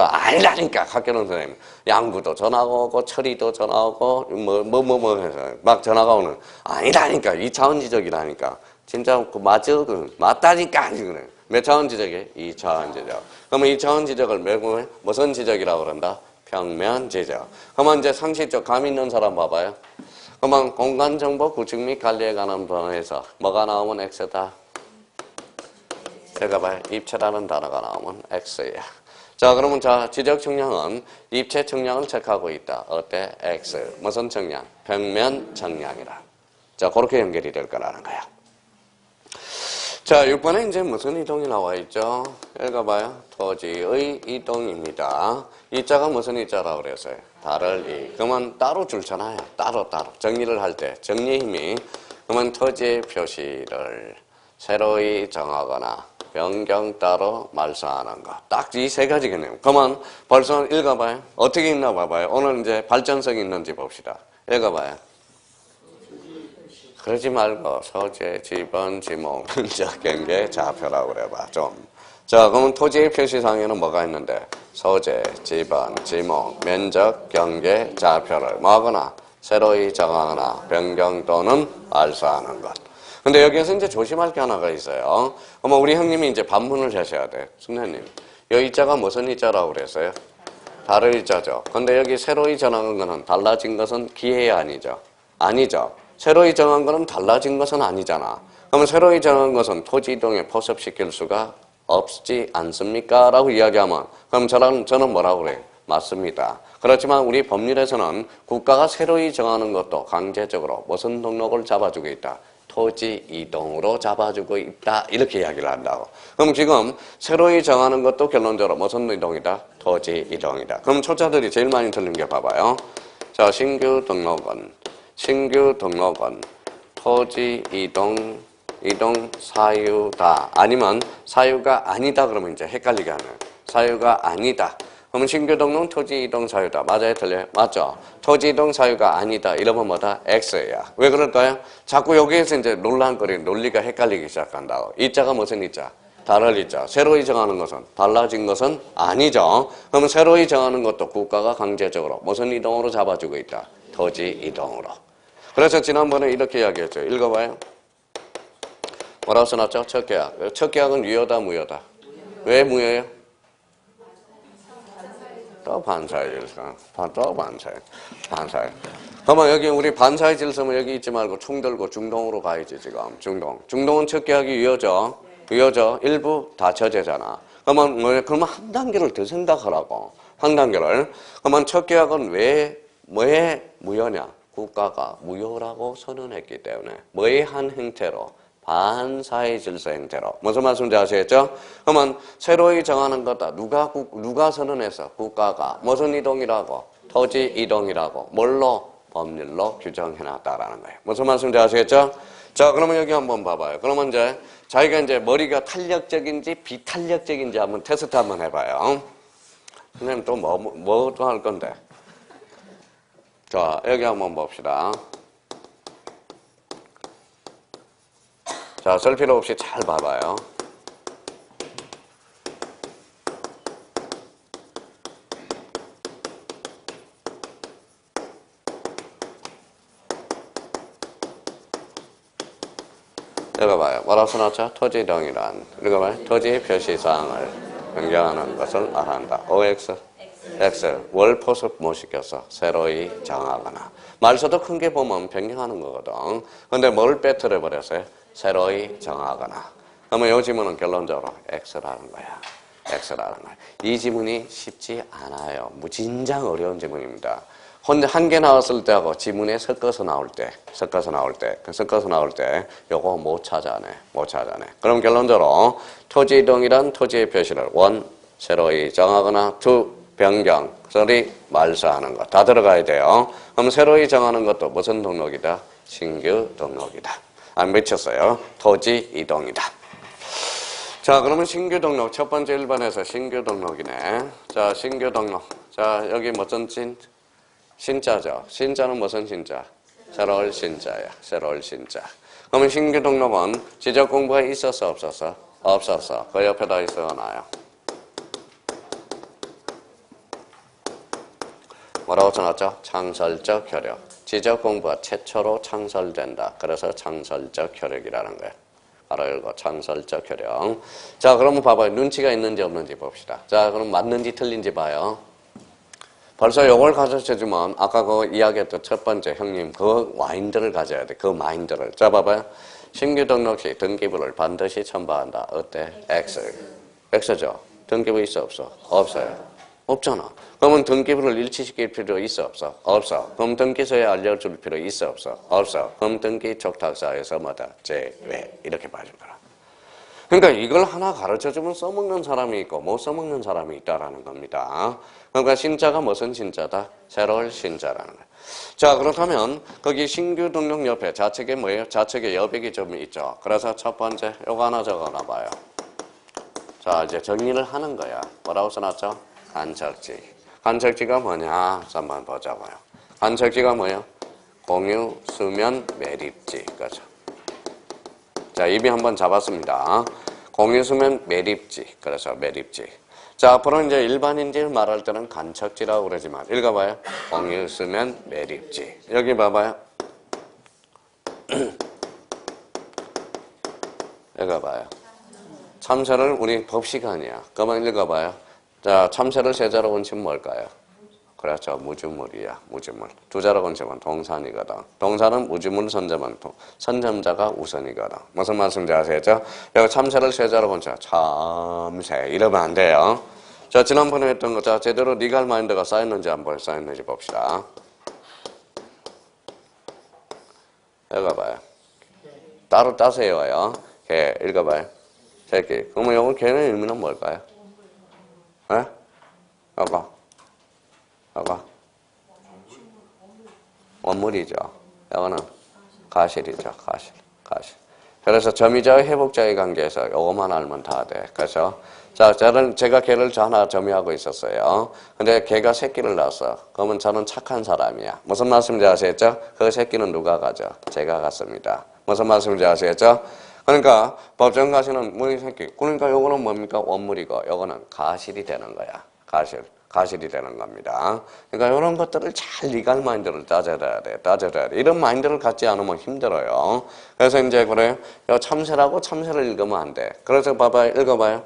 아니라니까 학교는 선생님 양구도 전화가 오고 철이도 전화 오고 뭐 해서 막 전화가 오는 아니라니까 2차원 지적이라니까 진짜 그 맞죠? 맞다니까 그래. 몇 차원 지적이? 2차원 지적. 그러면 2차원 지적을 무슨 지적이라고 그런다? 평면 지적. 그러면 이제 상식적 감 있는 사람 봐봐요. 그러면 공간 정보 구축 및 관리에 관한 번호에서 뭐가 나오면 X다. 제가 봐요. 입체라는 단어가 나오면 X야. 자, 그러면 자, 지적 측량은 입체 측량을 체크하고 있다. 어때? X. 무슨 측량? 평면 측량이라. 자, 그렇게 연결이 될 거라는 거야. 자, 6번에 이제 무슨 이동이 나와 있죠? 읽어봐요. 토지의 이동입니다. 이자가 무슨 이자라고 그랬어요? 다를 이. 그러면 따로 줄잖아요. 따로. 정리를 할 때. 정리 힘이. 그러면 토지의 표시를 새로이 정하거나 변경 따로 말소하는 거. 딱 이 세 가지겠네요. 그러면 벌써 읽어봐요. 어떻게 읽나 봐봐요. 오늘 이제 발전성이 있는지 봅시다. 읽어봐요. 그러지 말고 소재, 지번, 지목, 면적, 경계, 좌표라고 그래봐. 좀. 자, 그러면 토지의 표시상에는 뭐가 있는데? 소재, 지번, 지목, 면적, 경계, 좌표를 뭐하거나 새로이 정하거나 변경 또는 말소하는 것. 근데 여기에서 이제 조심할 게 하나가 있어요. 그러면 우리 형님이 이제 반문을 하셔야 돼. 선생님, 이 이자가 무슨 이자라고 그랬어요? 다를 이자죠. 근데 여기 새로이 정한 거는 달라진 것은 기회 아니죠? 아니죠. 새로이 정한 거는 달라진 것은 아니잖아. 그러면 새로이 정한 것은 토지 이동에 포섭시킬 수가 없지 않습니까? 라고 이야기하면 그럼 저는 뭐라고 그래요? 맞습니다. 그렇지만 우리 법률에서는 국가가 새로이 정하는 것도 강제적으로 무슨 등록을 잡아주고 있다? 토지 이동으로 잡아주고 있다. 이렇게 이야기를 한다고. 그럼 지금 새로이 정하는 것도 결론적으로 무슨 이동이다? 토지 이동이다. 그럼 초짜들이 제일 많이 틀린 게 봐봐요. 자, 신규 등록은 토지 이동 사유다. 아니면 사유가 아니다. 그러면 이제 헷갈리게 하는. 사유가 아니다. 그러면 신규 등록 토지 이동 사유다. 맞아요? 틀려요? 맞죠? 토지 이동 사유가 아니다. 이러면 뭐다? X야. 왜 그럴까요? 자꾸 여기에서 이제 논리가 헷갈리기 시작한다고. 이자가 무슨 이자? 다를 이자. 새로이 정하는 것은 달라진 것은 아니죠. 그러면 새로이 정하는 것도 국가가 강제적으로 무슨 이동으로 잡아주고 있다? 토지 이동으로. 그래서 지난번에 이렇게 이야기했죠. 읽어봐요. 뭐라고 써놨죠? 첫 계약. 첫 계약은 유효다, 무효다? 왜 무효예요? 또 반사의 질서. 또 반사의. 그러면 여기 우리 반사의 질서면 여기 있지 말고 총 들고 중동으로 가야지 지금. 중동은 첫 계약이 유효죠. 일부 다처제잖아. 그러면 한 단계를 더 생각하라고. 한 단계를. 그러면 첫 계약은 왜 무효냐? 국가가 무효라고 선언했기 때문에 뭐의 한 형태로? 반사의 질서 형태로. 무슨 말씀인지 아시겠죠? 그러면 새로이 정하는 거다. 누가 선언해서? 국가가. 무슨 이동이라고? 토지 이동이라고. 뭘로? 법률로 규정해놨다라는 거예요. 무슨 말씀인지 아시겠죠? 자, 그러면 여기 한번 봐봐요. 그러면 이제 자기가 이제 머리가 탄력적인지 비탄력적인지 한번 테스트 한번 해봐요. 선생님 또 뭐 또 할 건데? 자, 여기 한번 봅시다. 자, 쓸 필요 없이 잘 봐봐요. 읽어봐요. 뭐라고 써놨죠? 토지 이동이란. 읽어봐요. 토지 표시사항을 변경하는 것을 말한다. OX, X. 월 포섭 못 시켜서 새로이 정하거나. 말서도 큰 게 보면 변경하는 거거든. 근데 뭘 빼뜨려 버렸어요? 새로이 정하거나. 그러면 이 지문은 결론적으로 X라는 거야. 이 지문이 쉽지 않아요. 무진장 어려운 지문입니다. 한 개 나왔을 때하고 지문에 섞어서 나올 때 요거 못 찾아내. 그럼 결론적으로 토지 이동이란 토지의 표시를 원, 새로이 정하거나 투, 변경, 쓰리, 말소하는 거 다 들어가야 돼요. 그럼 새로이 정하는 것도 무슨 등록이다? 신규 등록이다. 안 미쳤어요. 토지 이동이다. 자, 그러면 신규 등록. 첫 번째 1번에서 신규 등록이네. 자, 신규 등록. 자, 여기 무슨 신자죠. 신자는 무슨 신자? 새로울 신자야. 새로울 신자. 그러면 신규 등록은 지적 공부가 있었어, 없었어? 없었어. 그 옆에다 있어놔요. 뭐라고 써놨죠? 창설적 효력. 지적 공부가 최초로 창설된다. 그래서 창설적 효력이라는 거예요. 바로 이거 창설적 효력. 자, 그러면 봐봐요. 눈치가 있는지 없는지 봅시다. 자, 그럼 맞는지 틀린지 봐요. 벌써 요걸 가르쳐주면 아까 그 이야기했던 첫 번째 형님 그 마인드를 가져야 돼. 그 마인드를. 자, 봐봐요. 신규 등록 시 등기부를 반드시 첨부한다. 어때? X. X죠. 등기부 있어 없어? 없어요. 없잖아. 그러면 등기부를 일치시킬 필요 있어 없어? 없어. 그럼 등기소에 알려줄 필요 있어 없어? 없어. 그럼 등기 촉탁사에서 뭐다? 제외. 이렇게 봐준 거라. 그러니까 이걸 하나 가르쳐주면 써먹는 사람이 있고 못 써먹는 사람이 있다라는 겁니다. 그러니까 신자가 무슨 신자다? 새로울 신자라는 거예요. 자, 그렇다면 거기 신규 등록 옆에 좌측에 뭐예요? 좌측에 여백이 좀 있죠. 그래서 첫 번째 요거 하나 적어놔 봐요. 자, 이제 정리를 하는 거야. 뭐라고 써놨죠? 간척지. 간척지가 뭐냐? 한번 보자고요. 간척지가 뭐예요? 공유, 수면, 매립지. 그죠? 자, 입이 한번 잡았습니다. 공유, 수면, 매립지. 그래서 매립지. 자, 앞으로 이제 일반인들 말할 때는 간척지라고 그러지만 읽어봐요. 공유, 수면, 매립지. 여기 봐봐요. 읽어봐요. 참새를 우리 법시간이야. 그러면 읽어봐요. 자, 참새를 세자로 건치면 뭘까요? 그렇죠. 무주물이야. 무주물. 두자로 건치면 동산이거든. 동산은 무주물 선점은 선점자가 우선이거든. 무슨 말씀인지 아시겠죠? 여기 참새를 세자로 건쳐. 참새. 이러면 안 돼요. 자, 지난번에 했던 거. 자, 제대로 리갈 마인드가 쌓였는지 한번 쌓였는지 봅시다. 읽어봐요. 따로 따세요요. 개. 읽어봐요. 새끼. 그러면 요거 개는 의미는 뭘까요? 예? 아까 원물이죠. 이거는 가실이죠. 가실. 그래서 점유자와 회복자의 관계에서 요것만 알면 다 돼. 그래서 자, 제가 걔를 하나 점유하고 있었어요. 근데 걔가 새끼를 낳았어. 그러면 저는 착한 사람이야. 무슨 말씀인지 아시겠죠? 그 새끼는 누가 가져? 제가 갖습니다. 무슨 말씀인지 아시겠죠? 그러니까 법정 가시는 무리 새끼. 그러니까 요거는 뭡니까? 원물이고 요거는 가실이 되는 거야. 가실이 되는 겁니다. 그러니까 이런 것들을 잘 리갈 마인드를 따져야 돼. 이런 마인드를 갖지 않으면 힘들어요. 그래서 이제 그래요. 참새라고 참새를 읽으면 안 돼. 그래서 봐봐요. 읽어봐요.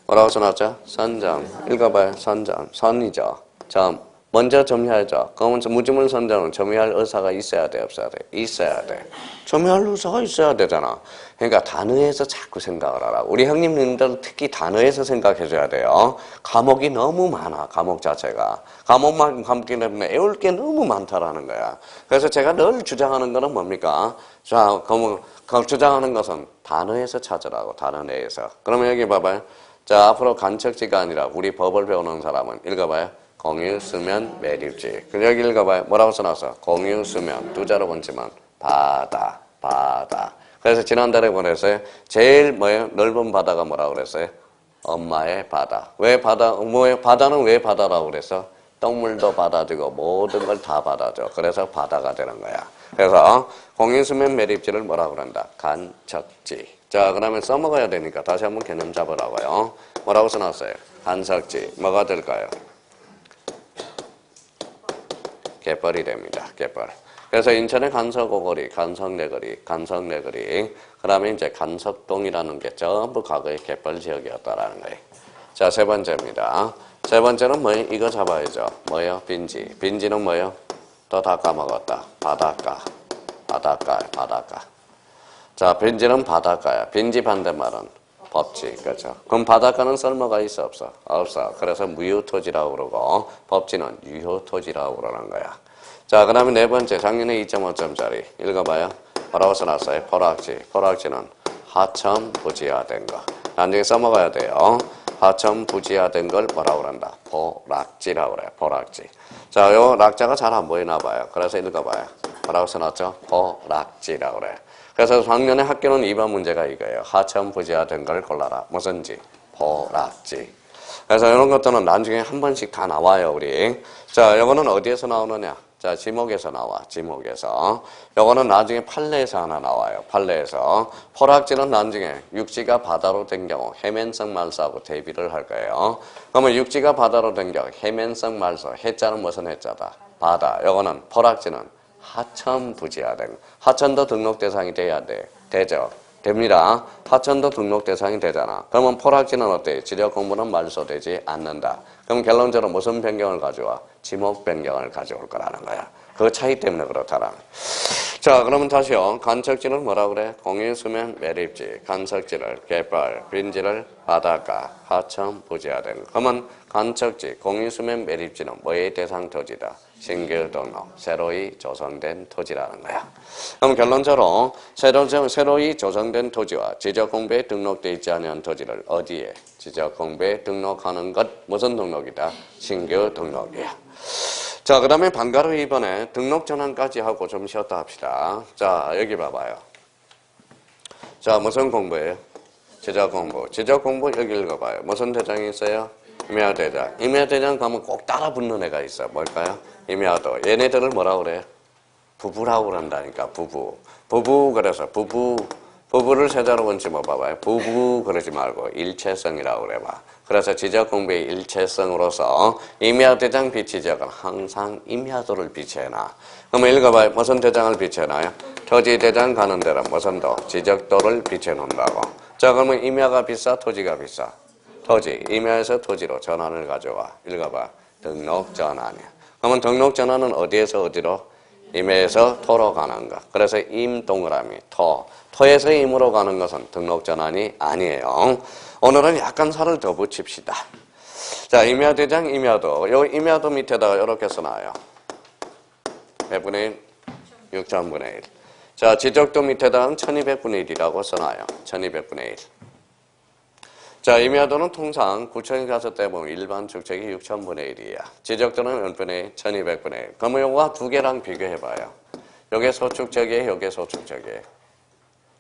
뭐라고 써놨죠? 선정. 읽어봐요. 선정. 선이죠. 점. 먼저 점유하죠. 그러면 무주물 선정은 점유할 의사가 있어야 돼, 없어야 돼? 있어야 돼. 점유할 의사가 있어야 되잖아. 그러니까 단어에서 자꾸 생각을 하라. 우리 형님들 특히 단어에서 생각해줘야 돼요. 과목이 너무 많아, 과목 자체가. 과목만 감기 때문에 외울 게 너무 많다라는 거야. 그래서 제가 늘 주장하는 거는 뭡니까? 자, 주장하는 것은 단어에서 찾으라고, 단어 내에서. 그러면 여기 봐봐요. 자, 앞으로 간척지가 아니라 우리 법을 배우는 사람은 읽어봐요. 공유, 수면, 매립지. 여기 읽어봐요. 뭐라고 써놨어? 공유, 수면. 두자로 건치면 바다. 그래서 지난달에 보냈어요. 제일 넓은 바다가 뭐라고 그랬어요? 엄마의 바다. 왜 바다? 바다는 왜 바다라고 그랬어? 똥물도 받아주고 모든 걸 다 받아줘. 그래서 바다가 되는 거야. 그래서 공유, 수면, 매립지를 뭐라고 그런다? 간척지. 자, 그러면 써먹어야 되니까 다시 한번 개념 잡으라고요. 뭐라고 써놨어요? 간척지. 뭐가 될까요? 갯벌이 됩니다. 갯벌. 그래서 인천의 간석오거리, 간석내거리, 그 다음에 이제 간석동이라는 게 전부 과거의 갯벌 지역이었다라는 거예요. 자, 세 번째입니다. 세 번째는 뭐예요? 이거 잡아야죠. 뭐예요? 빈지. 빈지는 뭐예요? 또 다 까먹었다. 바닷가. 자, 빈지는 바닷가야. 빈지 반대말은 법지. 그렇죠. 그럼 바닷가는 썰매가 있어 없어? 없어. 그래서 무효토지라고 그러고 법지는 유효토지라고 그러는 거야. 자, 그 다음에 네 번째, 작년에 2.5점짜리 읽어봐요. 뭐라고 써놨어요? 포락지. 포락지는 하천부지화된 거. 나중에 써먹어야 돼요. 하천부지화된 걸 뭐라고 그런다? 포락지라고 그래요. 포락지. 자, 요 낙자가 잘 안 보이나 봐요. 그래서 읽어봐요. 뭐라고 써놨죠? 포락지라고 그래요. 그래서 작년에 학교는 2번 문제가 이거예요. 하천부지화된 걸 골라라. 무슨지? 포락지. 그래서 이런 것들은 나중에 한 번씩 다 나와요, 우리. 자, 요거는 어디에서 나오느냐? 자, 지목에서 나와, 지목에서. 요거는 나중에 판례에서 하나 나와요, 판례에서. 포락지는 나중에 육지가 바다로 된 경우 해면성 말소하고 대비를 할 거예요. 그러면 육지가 바다로 된 경우 해면성 말소, 해자는 무슨 해자다? 바다. 요거는 포락지는 하천부지화된, 하천도 등록 대상이 돼야 돼. 되죠? 됩니다. 하천도 등록 대상이 되잖아. 그러면 포락지는 어때? 지적 공부는 말소되지 않는다. 그럼 결론적으로 무슨 변경을 가져와? 지목 변경을 가져올 거라는 거야. 그 차이 때문에 그렇다라. 자, 그러면 다시요. 간척지는 뭐라 그래? 공유수면 매립지, 간척지를 갯벌, 빈지를 바닷가, 하천, 부지화된. 그러면 간척지, 공유수면 매립지는 뭐의 대상 토지다? 신규 등록, 새로이 조성된 토지라는 거야. 그럼 결론적으로 새로이 조성된 토지와 지적공부에 등록되어 있지 않은 토지를 어디에? 지적공부에 등록하는 것 무슨 등록이다? 신규 등록이야. 자, 그 다음에 방과후 이번에 등록 전환까지 하고 좀 쉬었다 합시다. 자, 여기 봐봐요. 자, 무슨 공부예요? 지적공부. 지적공부 여기 읽어봐요. 무슨 대장이 있어요? 임야대장. 임야대장 가면 꼭 따라 붙는 애가 있어. 뭘까요? 임야도. 얘네들을 뭐라고 그래? 부부라고 그런다니까, 부부. 부부, 그래서 부부를 세자로 건지 뭐 봐봐요. 부부 그러지 말고 일체성이라고 그래봐. 그래서 지적공부의 일체성으로서 임야대장 비치적은 항상 임야도를 비치해놔. 그러면 읽어봐요. 무슨 대장을 비치해놔요? 토지대장 가는 데는 무슨 도? 지적도를 비치해놓는다고. 자, 그러면 임야가 비싸? 토지가 비싸? 토지. 임야에서 토지로 전환을 가져와. 읽어봐. 등록전환이야. 그러면 등록전환은 어디에서 어디로? 임에서 토로 가는 것. 그래서 임 동그라미 토. 토에서 임으로 가는 것은 등록전환이 아니에요. 오늘은 약간 살을 더 붙입시다. 자, 임야대장, 임야도. 요 임야도 밑에다가 이렇게 써놔요. 몇 분의 1? 6천분의 1. 자, 지적도 밑에다가 1200분의 1이라고 써놔요. 1200분의 1. 자, 임야도는 통상 구청에 가서 떼보면 일반 축척이 6천분의 1이야. 지적도는 몇 분의 1? 1200분의 1. 그러면 요거 두 개랑 비교해봐요. 요게 소축척이에요, 요게 소축척이에요.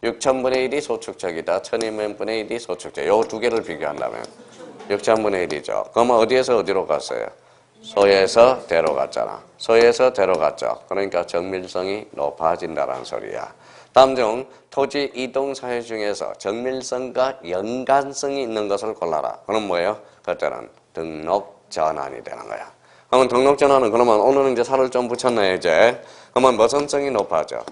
6천분의 1이 소축척이다. 1200분의 1이 소축척. 요 두 개를 비교한다면 6천분의 1이죠. 그러면 어디에서 어디로 갔어요? 소에서 대로 갔잖아. 소에서 대로 갔죠. 그러니까 정밀성이 높아진다는 소리야. 다음 중 토지 이동 사유 중에서 정밀성과 연관성이 있는 것을 골라라. 그럼 뭐예요? 그때는 등록 전환이 되는 거야. 그러면 등록 전환은 그러면 오늘은 이제 살을 좀 붙였네 이제. 그러면 무슨 성이 높아져?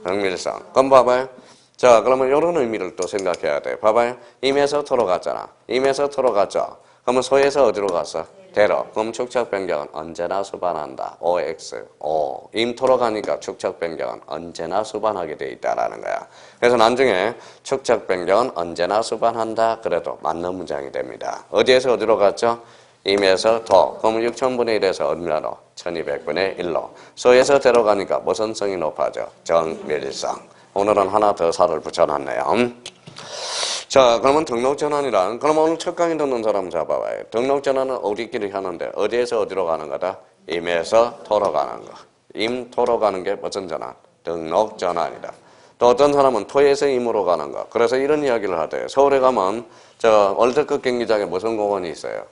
정밀성. 그럼 봐봐요. 자, 그러면 이런 의미를 또 생각해야 돼. 봐봐요. 임에서 토로 갔잖아. 임에서 토로 갔죠. 그러면 소에서 어디로 갔어? 대로. 그럼 축척 변경은 언제나 수반한다. OX. O. 임토로 가니까 축척 변경은 언제나 수반하게 돼 있다라는 거야. 그래서 나중에 축척 변경은 언제나 수반한다. 그래도 맞는 문장이 됩니다. 어디에서 어디로 갔죠? 임에서 도. 그럼 6천분의 1에서 얼마로? 1200분의 1로. 소에서 대로 가니까 무슨 성이 높아져? 정밀성. 오늘은 하나 더 살을 붙여놨네요. 자, 그러면 등록전환이란, 그러면 오늘 첫 강의 듣는 사람 잡아봐요. 등록전환은 우리끼리 하는데 어디에서 어디로 가는 거다? 임에서 토로 가는 거. 임, 토로 가는 게 무슨 전환? 등록전환이다. 또 어떤 사람은 토에서 임으로 가는 거. 그래서 이런 이야기를 하대요. 서울에 가면 저 월드컵 경기장에 무슨 공원이 있어요?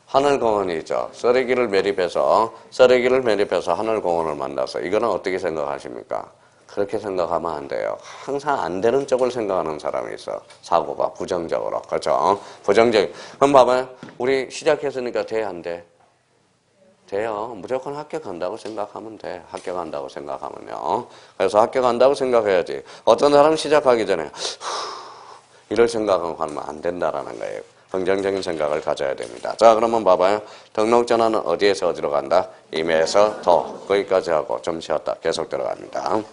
하늘공원이 있죠. 쓰레기를 매립해서 하늘공원을 만나서 이거는 어떻게 생각하십니까? 그렇게 생각하면 안 돼요. 항상 안 되는 쪽을 생각하는 사람이 있어. 사고가 부정적으로. 그렇죠? 부정적. 그럼 봐봐요. 우리 시작했으니까 돼, 안 돼? 돼요. 무조건 합격한다고 생각하면 돼. 합격한다고 생각하면요. 그래서 합격한다고 생각해야지. 어떤 사람 시작하기 전에 이럴 생각하면 안 된다라는 거예요. 긍정적인 생각을 가져야 됩니다. 자, 그러면 봐봐요. 등록전환은 어디에서 어디로 간다? 임에서 도. 거기까지 하고 좀 쉬었다. 계속 들어갑니다.